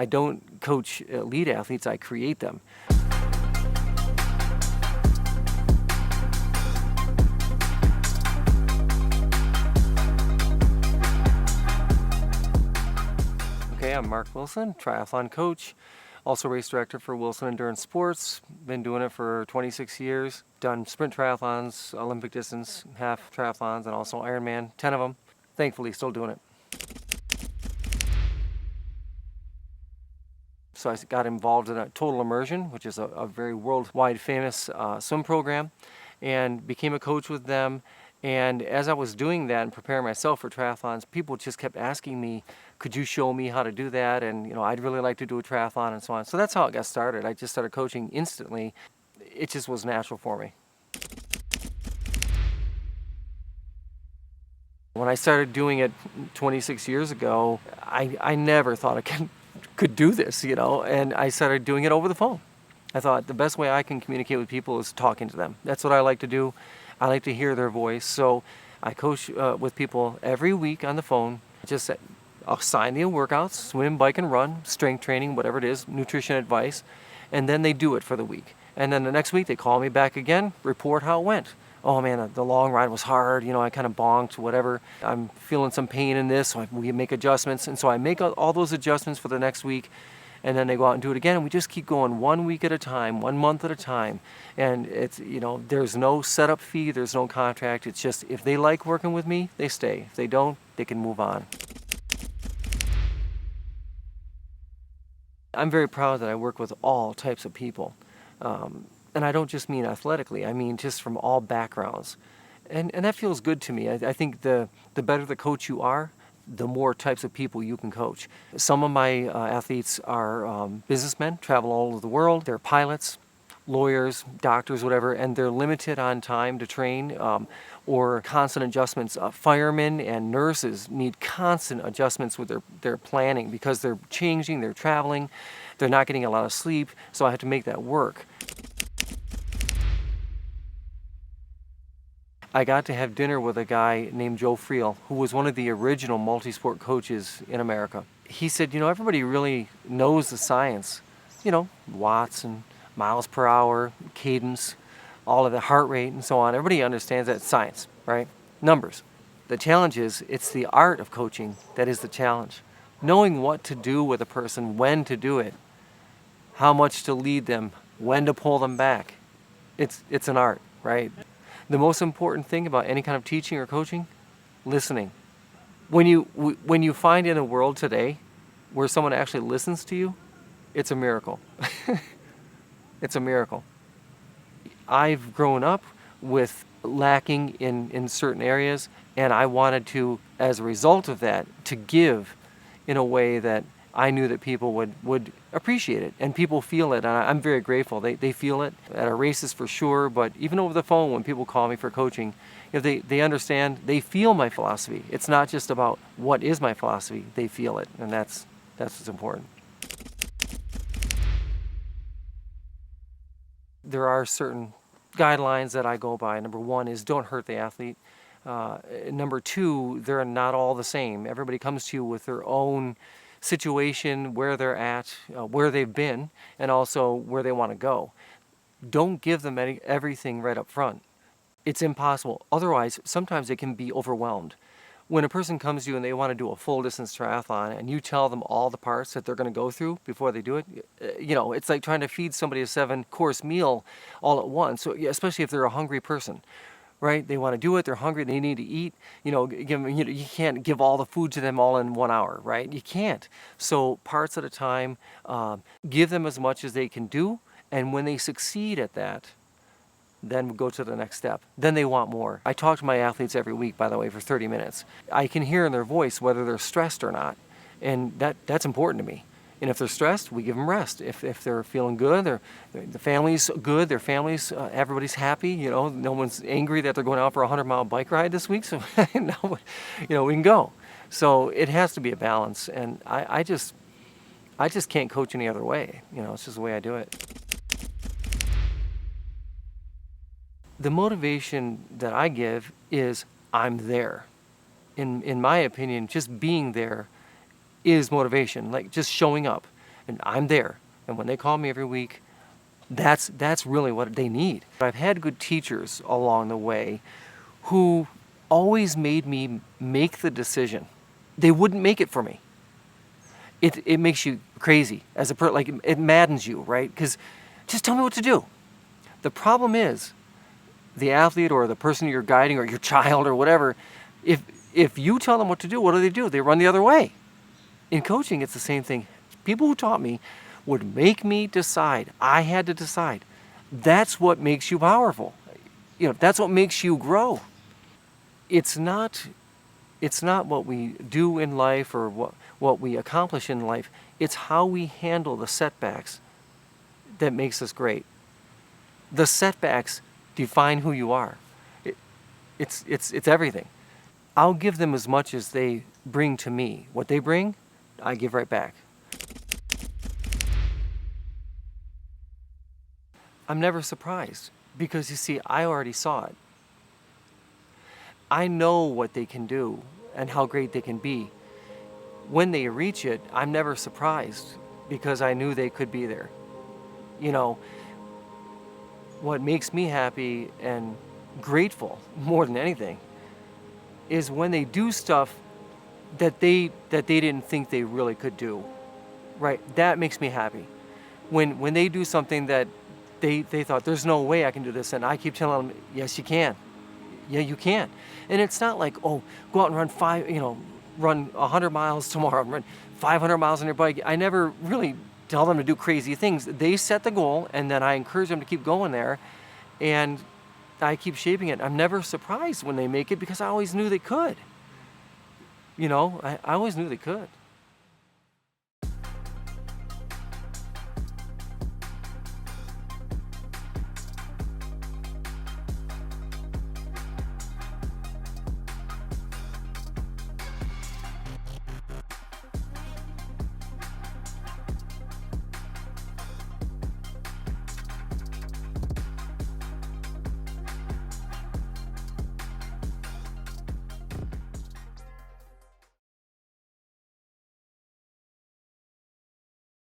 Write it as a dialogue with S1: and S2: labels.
S1: I don't coach elite athletes, I create them. Okay, I'm Mark Wilson, triathlon coach, also race director for Wilson Endurance Sports. Been doing it for 26 years. Done sprint triathlons, Olympic distance, half triathlons, and also Ironman, 10 of them. Thankfully, still doing it. So I got involved in a Total Immersion, which is a very worldwide famous swim program, and became a coach with them. And as I was doing that and preparing myself for triathlons, people just kept asking me, could you show me how to do that? And I'd really like to do a triathlon and so on. So that's how it got started. I just started coaching instantly. It just was natural for me. When I started doing it 26 years ago, I never thought I could do this, and I started doing it over the phone. I thought the best way I can communicate with people is talking to them. That's what I like to do. I like to hear their voice. So I coach with people every week on the phone. Just assign the workouts, swim, bike, and run, strength training, whatever it is, nutrition advice, and then they do it for the week. And then the next week they call me back again, report how it went. Oh man, the long ride was hard, I kind of bonked, whatever. I'm feeling some pain in this, so we make adjustments. And so I make all those adjustments for the next week, and then they go out and do it again, and we just keep going 1 week at a time, 1 month at a time. And it's, there's no setup fee, there's no contract. It's just, if they like working with me, they stay. If they don't, they can move on. I'm very proud that I work with all types of people. And I don't just mean athletically, I mean just from all backgrounds. And that feels good to me. I think the better the coach you are, the more types of people you can coach. Some of my athletes are businessmen, travel all over the world. They're pilots, lawyers, doctors, whatever, and they're limited on time to train or constant adjustments. Firemen and nurses need constant adjustments with their planning because they're changing, they're traveling, they're not getting a lot of sleep, so I have to make that work. I got to have dinner with a guy named Joe Friel, who was one of the original multi-sport coaches in America. He said, everybody really knows the science, watts and miles per hour, cadence, all of the heart rate and so on. Everybody understands that science, right? Numbers. The challenge is, it's the art of coaching that is the challenge. Knowing what to do with a person, when to do it, how much to lead them, when to pull them back. It's an art, right? The most important thing about any kind of teaching or coaching, listening. When you find in a world today where someone actually listens to you, it's a miracle. It's a miracle. I've grown up with lacking in certain areas, and I wanted to, as a result of that, to give in a way that I knew that people would appreciate it, and people feel it, and I'm very grateful. They feel it at our races for sure, but even over the phone when people call me for coaching, they understand, they feel my philosophy. It's not just about what is my philosophy, they feel it, and that's what's important. There are certain guidelines that I go by. Number one is don't hurt the athlete. Number two, they're not all the same. Everybody comes to you with their own situation, where they're at, where they've been, and also where they want to go. Don't give them everything right up front. It's impossible. Otherwise, sometimes they can be overwhelmed. When a person comes to you and they want to do a full distance triathlon and you tell them all the parts that they're going to go through before they do it, it's like trying to feed somebody a 7-course meal all at once, so, especially if they're a hungry person. Right? They want to do it, they're hungry, they need to eat. You can't give all the food to them all in 1 hour, right? You can't. So parts at a time, give them as much as they can do, and when they succeed at that, then we go to the next step. Then they want more. I talk to my athletes every week, by the way, for 30 minutes. I can hear in their voice whether they're stressed or not, and that's important to me. And if they're stressed, we give them rest. If they're feeling good, the family's good, their families, everybody's happy. No one's angry that they're going out for a 100-mile bike ride this week. So, we can go. So it has to be a balance, and I just can't coach any other way. It's just the way I do it. The motivation that I give is I'm there. In my opinion, just being there is motivation, like just showing up. and I'm there. And when they call me every week, that's really what they need. I've had good teachers along the way who always made me make the decision. They wouldn't make it for me. It makes you crazy as a like it maddens you, right? Because just tell me what to do. The problem is the athlete or the person you're guiding or your child or whatever, if you tell them what to do, what do? They run the other way. In coaching, it's the same thing. People who taught me would make me decide. I had to decide. That's what makes you powerful. That's what makes you grow. It's not what we do in life or what we accomplish in life. It's how we handle the setbacks that makes us great. The setbacks define who you are. It's everything. I'll give them as much as they bring to me. What they bring, I give right back. I'm never surprised because, you see, I already saw it. I know what they can do and how great they can be. When they reach it, I'm never surprised because I knew they could be there. What makes me happy and grateful more than anything is when they do stuff that they didn't think they really could do. Right? That makes me happy. When they do something that they thought, there's no way I can do this, and I keep telling them, yes, you can. Yeah, you can. And it's not like, oh, go out and run 100 miles tomorrow, run 500 miles on your bike. I never really tell them to do crazy things. They set the goal, and then I encourage them to keep going there, and I keep shaping it. I'm never surprised when they make it because I always knew they could. I always knew they could.